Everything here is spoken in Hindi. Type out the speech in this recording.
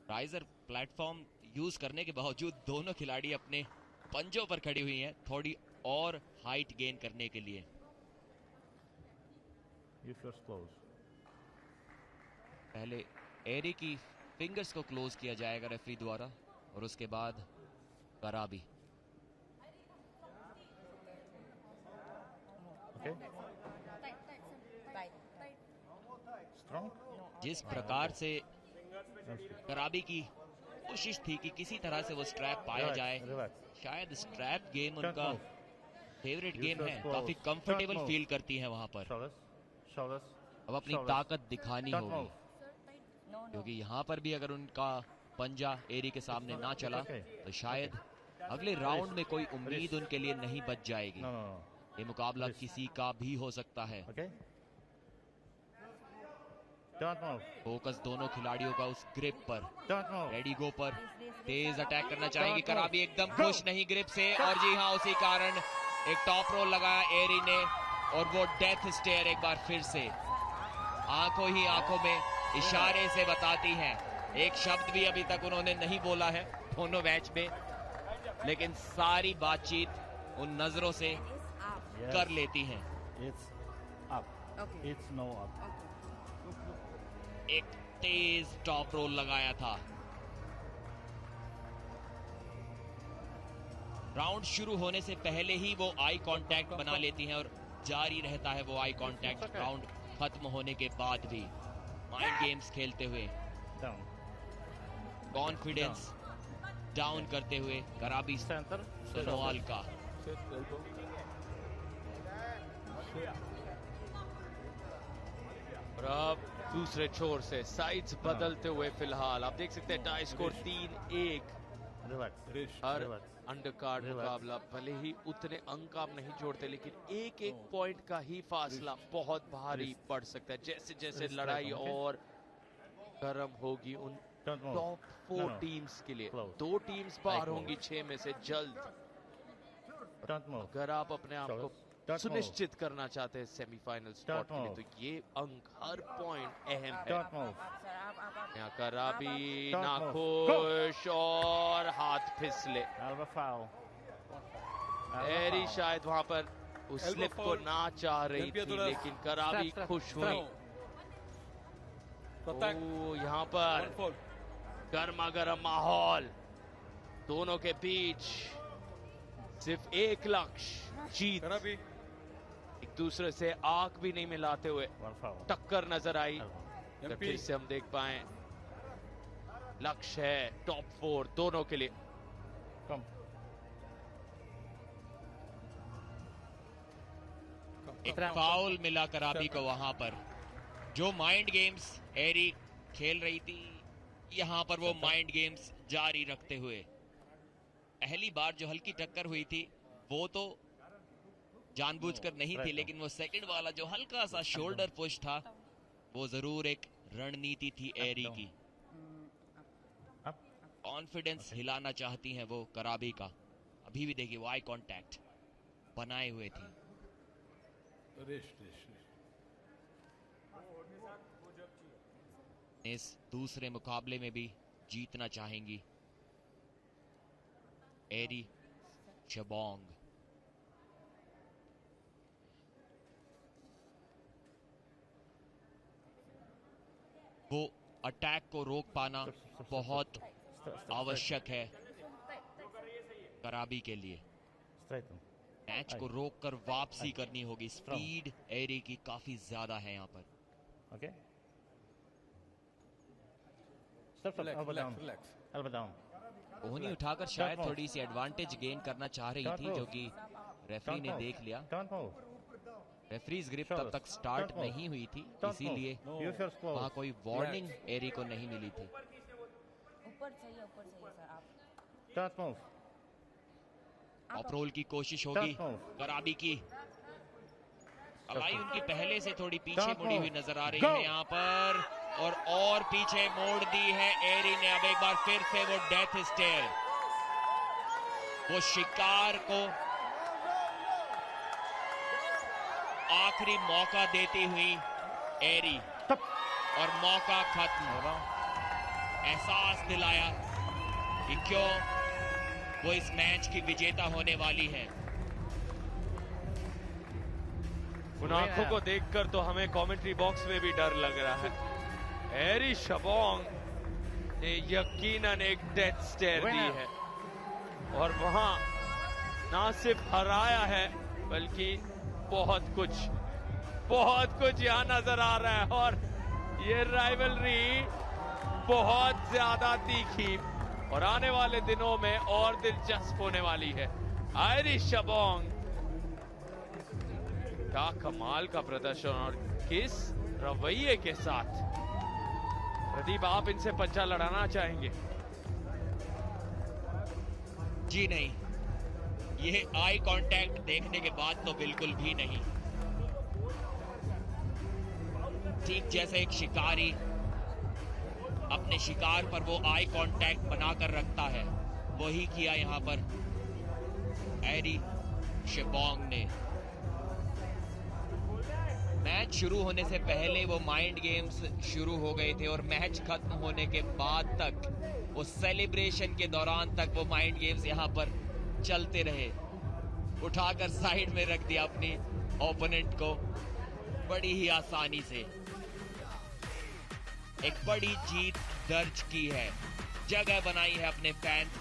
राइजर प्लेटफॉर्म यूज करने के बावजूद दोनों खिलाड़ी अपने पंजों पर खड़ी हुई हैं थोड़ी और हाइट गेन करने के लिए। पहले एरी की फिंगर्स को क्लोज किया जाएगा रेफरी द्वारा और उसके बाद कराबी। जिस प्रकार से कराबी की कोशिश थी कि किसी तरह से वो स्ट्रैप पाया जाए, शायद स्ट्रैप गेम उनका फेवरेट गेम है, काफी कंफर्टेबल फील करती हैं वहां पर। अब अपनी ताकत दिखानी होगी क्योंकि यहाँ पर भी अगर उनका पंजा एरी के सामने ना चला तो शायद अगले राउंड में कोई उम्मीद उनके लिए नहीं बच जाएगी। ये मुकाबला किसी का भी हो सकता है। फोकस दोनों खिलाड़ियों का उस ग्रिप पर, रेडी गो पर। तेज अटैक करना चाहेंगे कराबी, एकदम खुश नहीं ग्रिप से, और जी हाँ उसी कारण एक टॉप रोल लगाया एरी ने और वो डेथ स्टेयर एक बार फिर से आंखों ही आंखों में इशारे से बताती हैं। एक शब्द भी अभी तक उन्होंने नहीं बोला है दोनों मैच में, लेकिन सारी बातचीत उन नजरों से कर लेती हैं। एक तेज टॉप रोल लगाया था। राउंड शुरू होने से पहले ही वो आई कांटेक्ट बना लेती हैं और जारी रहता है वो आई कांटेक्ट राउंड खत्म होने के बाद भी। माइंड गेम्स खेलते हुए, कॉन्फिडेंस डाउन करते हुए कराबी सोनोवाल का। और अब दूसरे छोर से साइड्स बदलते हुए फिलहाल आप देख सकते हैं टाई स्कोर 3-1। हर अंडरकार्ड मुकाबला भले ही उतने अंक आप नहीं जोड़ते, लेकिन एक एक पॉइंट का ही फासला बहुत भारी पड़ सकता है। जैसे जैसे लड़ाई और गर्म होगी उन टॉप 4 टीम्स के लिए, 2 टीम्स बाहर होंगी 6 में से जल्द। अगर आप अपने आप को सुनिश्चित करना चाहते हैं सेमीफाइनल स्पॉट के लिए, तो ये अंक हर पॉइंट अहम है। यहाँ कराबी नाखुश और हाथ फिसले। एरी शायद वहां पर उस स्लिप को ना चाह रही थी, लेकिन कराबी खुश हुई। यहाँ पर गर्मा गर्म माहौल, दोनों के बीच सिर्फ एक लक्ष्य, जीत। एक दूसरे से आंख भी नहीं मिलाते हुए टक्कर नजर आई। फिर से हम देख पाए लक्ष्य है टॉप 4 दोनों के लिए। एक फाउल मिला कराबी को वहां पर। जो माइंड गेम्स एरी खेल रही थी, यहां पर वो माइंड गेम्स जारी रखते हुए। पहली बार जो हल्की टक्कर हुई थी वो तो जानबूझकर नहीं थी, लेकिन वो सेकंड वाला जो हल्का सा शोल्डर पुश था वो जरूर एक रणनीति थी एरी की। कॉन्फिडेंस हिलाना चाहती हैं वो कराबी का। अभी भी देखिए वो आई कांटेक्ट बनाए हुए थी। इस दूसरे मुकाबले में भी जीतना चाहेंगी एरी शबोंग। वो अटैक को रोक पाना बहुत आवश्यक है कराबी के लिए। मैच को रोककर वापसी करनी होगी। स्पीड एरी की काफी ज्यादा है यहाँ पर। कोहनी उठाकर शायद थोड़ी सी एडवांटेज गेन करना चाह रही थी, जो कि रेफरी ने देख लिया। रेफरीज ग्रिप तब तक स्टार्ट नहीं हुई थी, इसीलिए वहां कोई वार्निंग एरी को नहीं मिली थी। टॉप रोल की कोशिश होगी कराबी की। अलाई उनकी पहले से थोड़ी पीछे मुड़ी हुई नजर आ रही है यहाँ पर, और पीछे मोड़ दी है एरी ने। अब एक बार फिर से वो डेथ स्टेयर, वो शिकार को आखिरी मौका देती हुई एरी, और मौका खत्म। एहसास दिलाया कि क्यों वो इस मैच की विजेता होने वाली है। उन आंखों को देखकर तो हमें कमेंट्री बॉक्स में भी डर लग रहा है। एरी शबोंग ने यकीनन एक डेथ स्टेयर दी है और वहां ना सिर्फ हराया है बल्कि बहुत कुछ यहां नजर आ रहा है। और ये राइवलरी बहुत ज्यादा तीखी और आने वाले दिनों में और दिलचस्प होने वाली है। एरी शबोंग का कमाल का प्रदर्शन और किस रवैये के साथ। प्रदीप, आप इनसे पंजा लड़ाना चाहेंगे? जी नहीं, ये आई कांटेक्ट देखने के बाद तो बिल्कुल भी नहीं। ठीक जैसे एक शिकारी अपने शिकार पर वो आई कांटेक्ट बनाकर रखता है, वही किया यहां पर एरी शबोंग ने। मैच शुरू होने से पहले वो माइंड गेम्स शुरू हो गए थे और मैच खत्म होने के बाद तक, वो सेलिब्रेशन के दौरान तक वो माइंड गेम्स यहां पर चलते रहे। उठाकर साइड में रख दिया अपनी ओपोनेंट को बड़ी ही आसानी से। एक बड़ी जीत दर्ज की है, जगह बनाई है अपने फैंस के